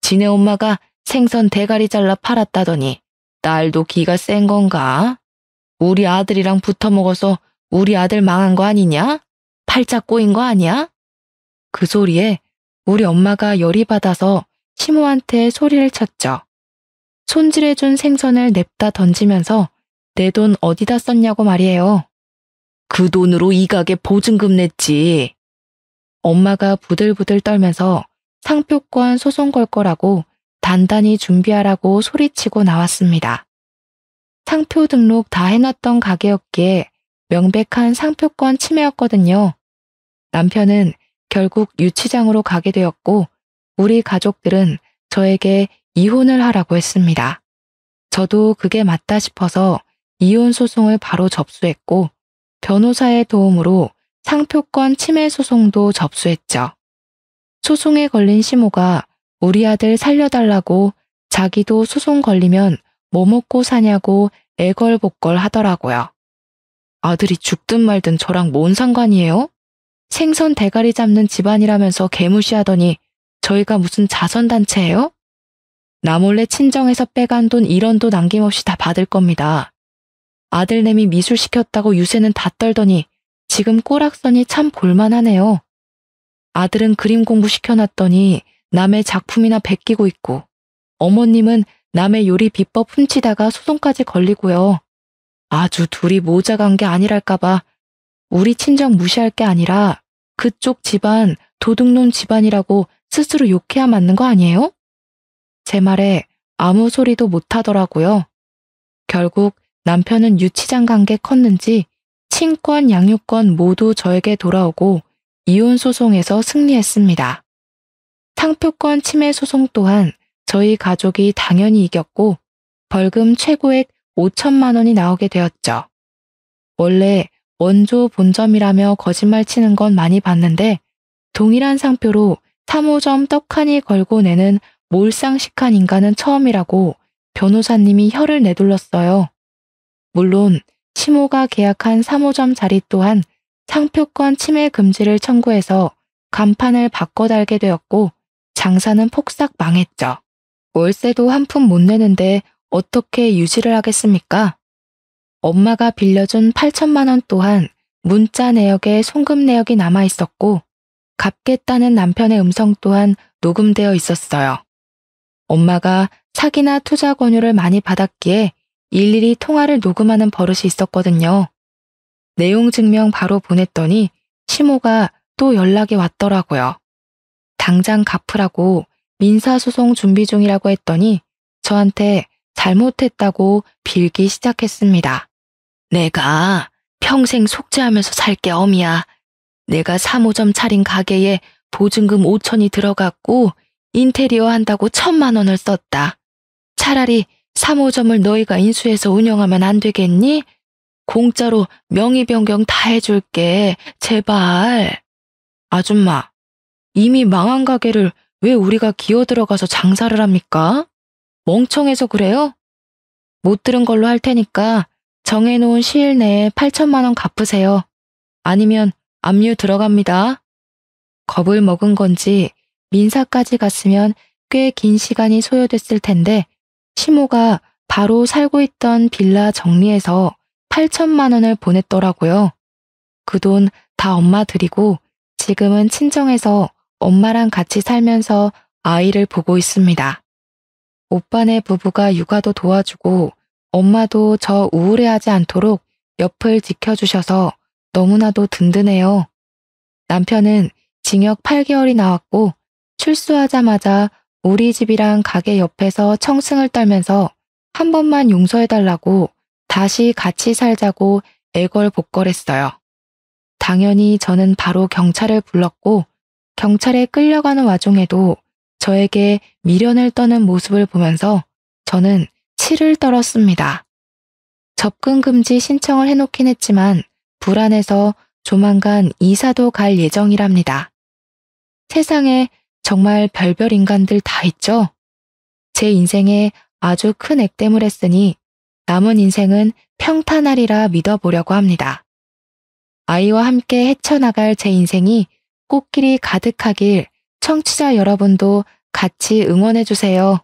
지네 엄마가 생선 대가리 잘라 팔았다더니 딸도 기가 센 건가? 우리 아들이랑 붙어 먹어서 우리 아들 망한 거 아니냐? 팔짝 꼬인 거 아니야? 그 소리에 우리 엄마가 열이 받아서 시모한테 소리를 쳤죠. 손질해준 생선을 냅다 던지면서 내 돈 어디다 썼냐고 말이에요. 그 돈으로 이 가게 보증금 냈지. 엄마가 부들부들 떨면서 상표권 소송 걸 거라고 단단히 준비하라고 소리치고 나왔습니다. 상표 등록 다 해놨던 가게였기에 명백한 상표권 침해였거든요. 남편은 결국 유치장으로 가게 되었고 우리 가족들은 저에게 이혼을 하라고 했습니다. 저도 그게 맞다 싶어서 이혼 소송을 바로 접수했고 변호사의 도움으로 상표권 침해 소송도 접수했죠. 소송에 걸린 시모가 우리 아들 살려달라고 자기도 소송 걸리면 뭐 먹고 사냐고 애걸복걸 하더라고요. 아들이 죽든 말든 저랑 뭔 상관이에요? 생선 대가리 잡는 집안이라면서 개무시하더니 저희가 무슨 자선단체예요? 나 몰래 친정에서 빼간 돈 1원도 남김없이 다 받을 겁니다. 아들내미 미술 시켰다고 유세는 다 떨더니 지금 꼬락서니 참 볼만하네요. 아들은 그림 공부 시켜놨더니 남의 작품이나 베끼고 있고 어머님은 남의 요리 비법 훔치다가 소송까지 걸리고요. 아주 둘이 모자간 게 아니랄까봐 우리 친정 무시할 게 아니라 그쪽 집안 도둑놈 집안이라고 스스로 욕해야 맞는 거 아니에요? 제 말에 아무 소리도 못 하더라고요. 결국 남편은 유치장 간 게 컸는지 친권, 양육권 모두 저에게 돌아오고 이혼 소송에서 승리했습니다. 상표권 침해 소송 또한 저희 가족이 당연히 이겼고 벌금 최고액 5천만 원이 나오게 되었죠. 원래 원조 본점이라며 거짓말 치는 건 많이 봤는데 동일한 상표로 3호점 떡하니 걸고 내는 몰상식한 인간은 처음이라고 변호사님이 혀를 내둘렀어요. 물론 시모가 계약한 3호점 자리 또한 상표권 침해 금지를 청구해서 간판을 바꿔 달게 되었고 장사는 폭삭 망했죠. 월세도 한 푼 못 내는데 어떻게 유지를 하겠습니까? 엄마가 빌려준 8천만 원 또한 문자 내역에 송금 내역이 남아 있었고 갚겠다는 남편의 음성 또한 녹음되어 있었어요. 엄마가 사기나 투자 권유를 많이 받았기에 일일이 통화를 녹음하는 버릇이 있었거든요. 내용 증명 바로 보냈더니 시모가 또 연락이 왔더라고요. 당장 갚으라고 민사소송 준비 중이라고 했더니 저한테 잘못했다고 빌기 시작했습니다. 내가 평생 속죄하면서 살 게 엄이야. 내가 3호점 차린 가게에 보증금 5천이 들어갔고 인테리어 한다고 1,000만 원을 썼다. 차라리 3호점을 너희가 인수해서 운영하면 안 되겠니? 공짜로 명의 변경 다 해줄게. 제발. 아줌마, 이미 망한 가게를 왜 우리가 기어 들어가서 장사를 합니까? 멍청해서 그래요? 못 들은 걸로 할 테니까 정해놓은 시일 내에 8천만 원 갚으세요. 아니면 압류 들어갑니다. 겁을 먹은 건지 민사까지 갔으면 꽤 긴 시간이 소요됐을 텐데 시모가 바로 살고 있던 빌라 정리해서 8천만 원을 보냈더라고요. 그 돈 다 엄마 드리고 지금은 친정에서 엄마랑 같이 살면서 아이를 보고 있습니다. 오빠네 부부가 육아도 도와주고 엄마도 저 우울해하지 않도록 옆을 지켜주셔서 너무나도 든든해요. 남편은 징역 8개월이 나왔고 출소하자마자 우리 집이랑 가게 옆에서 청승을 떨면서 한 번만 용서해달라고 다시 같이 살자고 애걸복걸했어요. 당연히 저는 바로 경찰을 불렀고 경찰에 끌려가는 와중에도 저에게 미련을 떠는 모습을 보면서 저는 치를 떨었습니다. 접근 금지 신청을 해놓긴 했지만 불안해서 조만간 이사도 갈 예정이랍니다. 세상에 정말 별별 인간들 다 있죠? 제 인생에 아주 큰 액땜을 했으니 남은 인생은 평탄하리라 믿어보려고 합니다. 아이와 함께 헤쳐나갈 제 인생이 꽃길이 가득하길 청취자 여러분도 같이 응원해주세요.